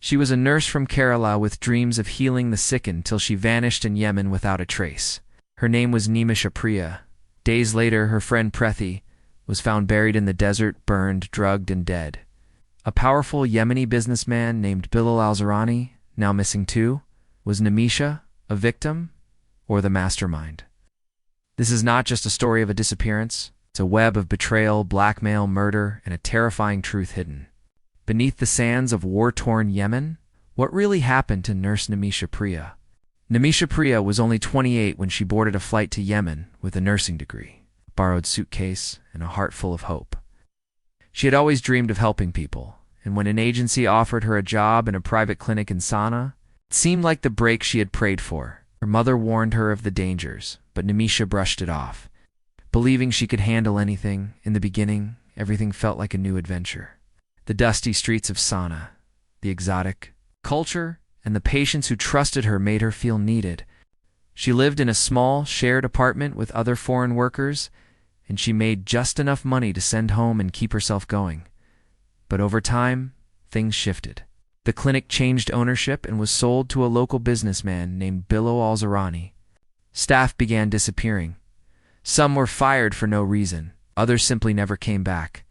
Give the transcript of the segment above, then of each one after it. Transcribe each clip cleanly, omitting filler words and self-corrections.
She was a nurse from Kerala with dreams of healing the sick until she vanished in Yemen without a trace. Her name was Nimisha Priya. Days later, her friend Prethi was found buried in the desert, burned, drugged, and dead. A powerful Yemeni businessman named Bilal al-Zarani, now missing too, was Nimisha a victim or the mastermind? This is not just a story of a disappearance. It's a web of betrayal, blackmail, murder, and a terrifying truth hidden. Beneath the sands of war-torn Yemen, what really happened to Nurse Nimisha Priya? Nimisha Priya was only 28 when she boarded a flight to Yemen with a nursing degree, a borrowed suitcase, and a heart full of hope. She had always dreamed of helping people, and when an agency offered her a job in a private clinic in Sana'a, it seemed like the break she had prayed for. Her mother warned her of the dangers, but Nimisha brushed it off. Believing she could handle anything, in the beginning, everything felt like a new adventure. The dusty streets of Sana'a, the exotic culture, and the patients who trusted her made her feel needed. She lived in a small, shared apartment with other foreign workers, and she made just enough money to send home and keep herself going. But over time, things shifted. The clinic changed ownership and was sold to a local businessman named Bilal al-Zarani. Staff began disappearing. Some were fired for no reason. Others simply never came back.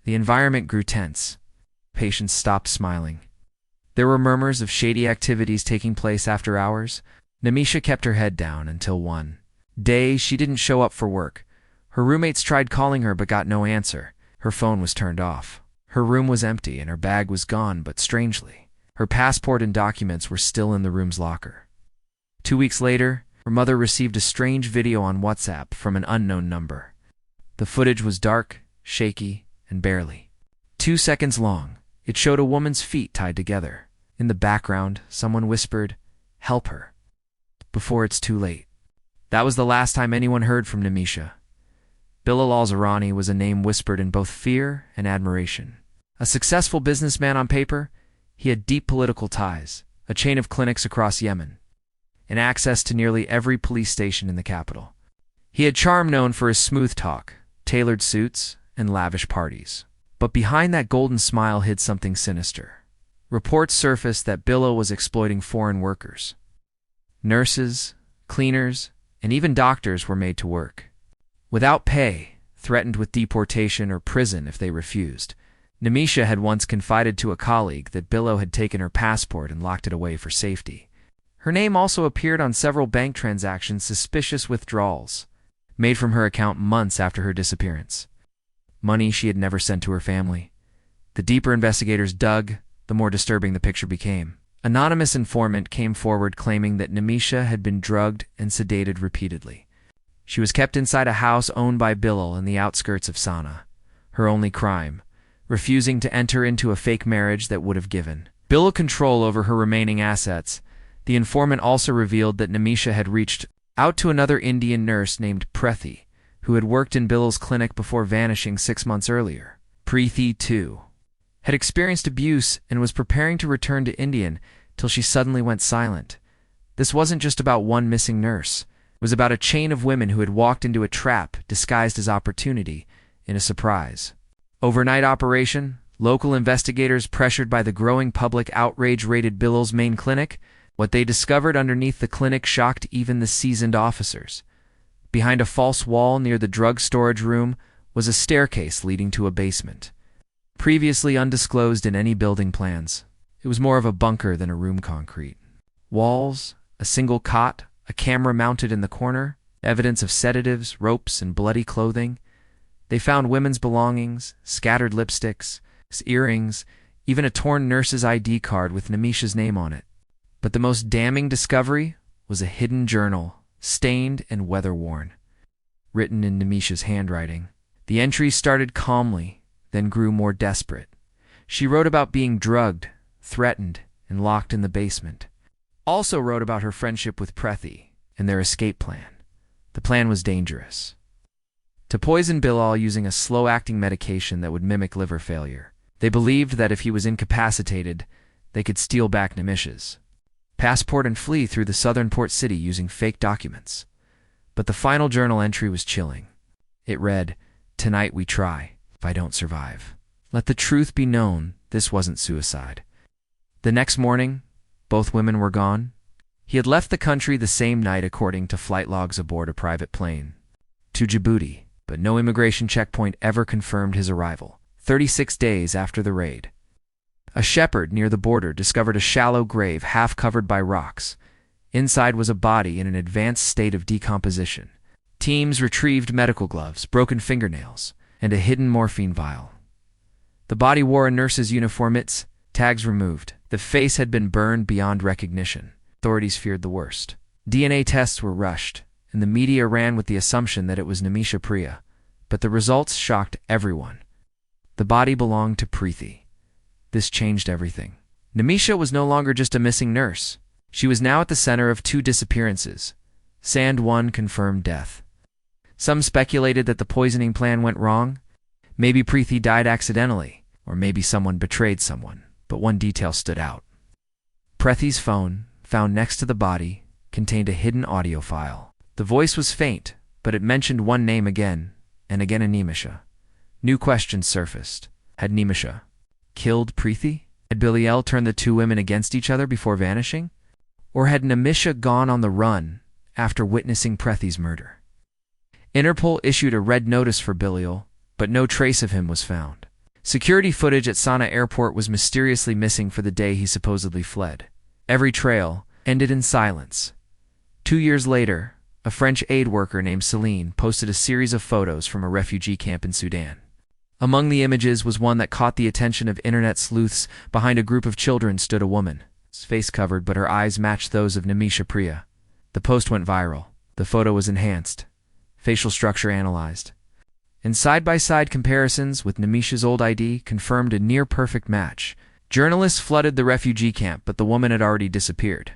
The environment grew tense. Patients stopped smiling. There were murmurs of shady activities taking place after hours. Nimisha kept her head down until one day she didn't show up for work. Her roommates tried calling her but got no answer. Her phone was turned off. Her room was empty and her bag was gone, but strangely, her passport and documents were still in the room's locker. 2 weeks later, her mother received a strange video on WhatsApp from an unknown number. The footage was dark, shaky, and barely 2 seconds long. It showed a woman's feet tied together. In the background, someone whispered, "Help her," before it's too late. That was the last time anyone heard from Nimisha. Bilal al-Zarani was a name whispered in both fear and admiration. A successful businessman on paper, he had deep political ties, a chain of clinics across Yemen, and access to nearly every police station in the capital. He had charm known for his smooth talk, tailored suits, and lavish parties. But behind that golden smile hid something sinister. Reports surfaced that Bilal was exploiting foreign workers. Nurses, cleaners, and even doctors were made to work without pay, threatened with deportation or prison if they refused. Nimisha had once confided to a colleague that Bilal had taken her passport and locked it away for safety. Her name also appeared on several bank transactions, suspicious withdrawals made from her account months after her disappearance. Money she had never sent to her family. The deeper investigators dug, the more disturbing the picture became. Anonymous informant came forward claiming that Nimisha had been drugged and sedated repeatedly. She was kept inside a house owned by Bilal in the outskirts of Sana'a. Her only crime, refusing to enter into a fake marriage that would have given Bilal control over her remaining assets. The informant also revealed that Nimisha had reached out to another Indian nurse named Prethi, who had worked in Bilal's clinic before vanishing 6 months earlier. Preeti, too, had experienced abuse and was preparing to return to India till she suddenly went silent. This wasn't just about one missing nurse. It was about a chain of women who had walked into a trap disguised as opportunity in a surprise overnight operation. Local investigators, pressured by the growing public outrage, raided Bilal's main clinic. What they discovered underneath the clinic shocked even the seasoned officers. Behind a false wall near the drug storage room was a staircase leading to a basement. Previously undisclosed in any building plans, it was more of a bunker than a room. Concrete walls, a single cot, a camera mounted in the corner, evidence of sedatives, ropes, and bloody clothing. They found women's belongings, scattered lipsticks, earrings, even a torn nurse's ID card with Nimisha's name on it. But the most damning discovery was a hidden journal, stained and weather-worn, written in Nimisha's handwriting. The entries started calmly, then grew more desperate. She wrote about being drugged, threatened, and locked in the basement. Also wrote about her friendship with Prethi and their escape plan. The plan was dangerous: to poison Bilal using a slow-acting medication that would mimic liver failure. They believed that if he was incapacitated, they could steal back Nimisha's passport and flee through the southern port city using fake documents. But the final journal entry was chilling. It read, "Tonight we try. If I don't survive, let the truth be known, this wasn't suicide." The next morning, both women were gone. He had left the country the same night according to flight logs aboard a private plane to Djibouti, but no immigration checkpoint ever confirmed his arrival. 36 days after the raid, a shepherd near the border discovered a shallow grave half covered by rocks. Inside was a body in an advanced state of decomposition. Teams retrieved medical gloves, broken fingernails, and a hidden morphine vial. The body wore a nurse's uniform, its tags removed. The face had been burned beyond recognition. Authorities feared the worst. DNA tests were rushed, and the media ran with the assumption that it was Nimisha Priya, but the results shocked everyone. The body belonged to Preethi. This changed everything. Nimisha was no longer just a missing nurse. She was now at the center of two disappearances. Sand one confirmed death. Some speculated that the poisoning plan went wrong. Maybe Preethi died accidentally, or maybe someone betrayed someone. But one detail stood out. Preethi's phone, found next to the body, contained a hidden audio file. The voice was faint, but it mentioned one name again, and again a Nimisha. New questions surfaced. Had Nimisha killed Preethi? Had Billerani turned the two women against each other before vanishing? Or had Nimisha gone on the run after witnessing Preethi's murder? Interpol issued a red notice for Billerani, but no trace of him was found. Security footage at Sana'a airport was mysteriously missing for the day he supposedly fled. Every trail ended in silence. 2 years later, a French aid worker named Celine posted a series of photos from a refugee camp in Sudan. Among the images was one that caught the attention of internet sleuths. Behind a group of children stood a woman, face covered, but her eyes matched those of Nimisha Priya. The post went viral. The photo was enhanced, facial structure analyzed, and side-by-side comparisons with Nimisha's old ID confirmed a near-perfect match. Journalists flooded the refugee camp, but the woman had already disappeared.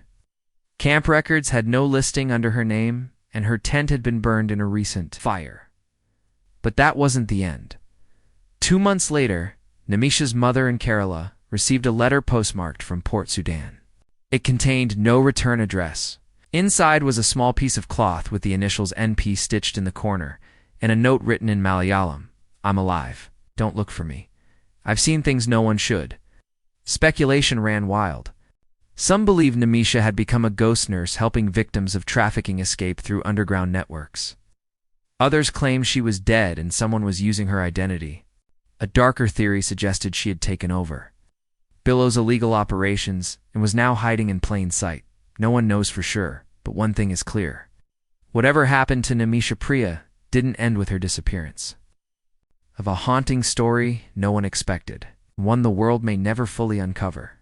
Camp records had no listing under her name, and her tent had been burned in a recent fire. But that wasn't the end. 2 months later, Nimisha's mother in Kerala received a letter postmarked from Port Sudan. It contained no return address. Inside was a small piece of cloth with the initials NP stitched in the corner, and a note written in Malayalam: "I'm alive. Don't look for me. I've seen things no one should." Speculation ran wild. Some believed Nimisha had become a ghost nurse helping victims of trafficking escape through underground networks. Others claimed she was dead and someone was using her identity. A darker theory suggested she had taken over Billow's illegal operations and was now hiding in plain sight. No one knows for sure, but one thing is clear. Whatever happened to Nimisha Priya didn't end with her disappearance. Of a haunting story no one expected, one the world may never fully uncover.